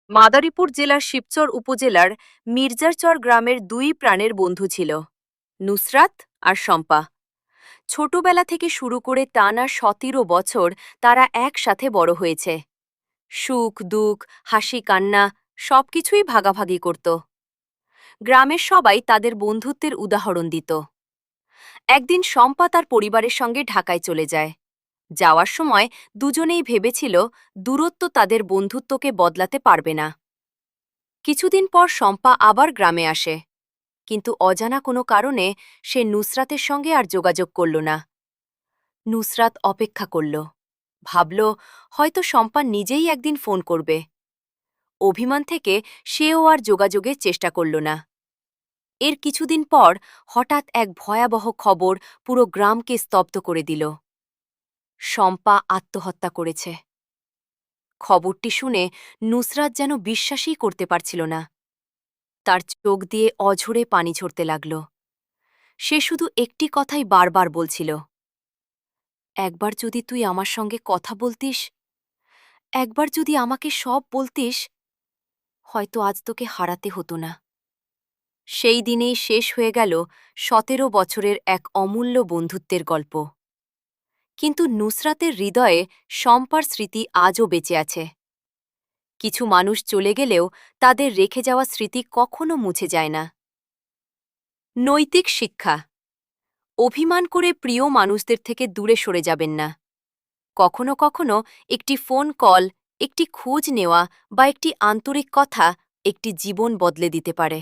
মাদারীপুর জেলার শিবচর উপজেলার মির্জারচর গ্রামের দুই প্রাণের বন্ধু ছিল, নুসরাত আর শম্পা। ছোটবেলা থেকে শুরু করে টানা ১৭ বছর তারা একসাথে বড় হয়েছে। সুখ দুঃখ, হাসি কান্না সবকিছুই ভাগাভাগি করত। গ্রামের সবাই তাদের বন্ধুত্বের উদাহরণ দিত। একদিন শম্পা তার পরিবারের সঙ্গে ঢাকায় চলে যায়। যাওয়ার সময় দুজনেই ভেবেছিল দূরত্ব তাদের বন্ধুত্বকে বদলাতে পারবে না। কিছুদিন পর শম্পা আবার গ্রামে আসে, কিন্তু অজানা কোনো কারণে সে নুসরাতের সঙ্গে আর যোগাযোগ করল না। নুসরাত অপেক্ষা করল, ভাবল হয়তো শম্পা নিজেই একদিন ফোন করবে। অভিমান থেকে সেও আর যোগাযোগের চেষ্টা করল না। এর কিছুদিন পর হঠাৎ এক ভয়াবহ খবর পুরো গ্রামকে স্তব্ধ করে দিল। শম্পা আত্মহত্যা করেছে। খবরটি শুনে নুসরাত যেন বিশ্বাসই করতে পারছিল না। তার চোখ দিয়ে অঝরে পানি ঝরতে লাগল। সে শুধু একটি কথাই বারবার বলছিল, একবার যদি তুই আমার সঙ্গে কথা বলতিস, একবার যদি আমাকে সব বলতিস, হয়তো আজ তোকে হারাতে হতো না। সেই দিনেই শেষ হয়ে গেল ১৭ বছরের এক অমূল্য বন্ধুত্বের গল্প। কিন্তু নুসরাতের হৃদয়ে শম্পার স্মৃতি আজও বেঁচে আছে। কিছু মানুষ চলে গেলেও তাদের রেখে যাওয়া স্মৃতি কখনো মুছে যায় না। নৈতিক শিক্ষা: অভিমান করে প্রিয় মানুষদের থেকে দূরে সরে যাবেন না। কখনো কখনো একটি ফোন কল, একটি খোঁজ নেওয়া বা একটি আন্তরিক কথা একটি জীবন বদলে দিতে পারে।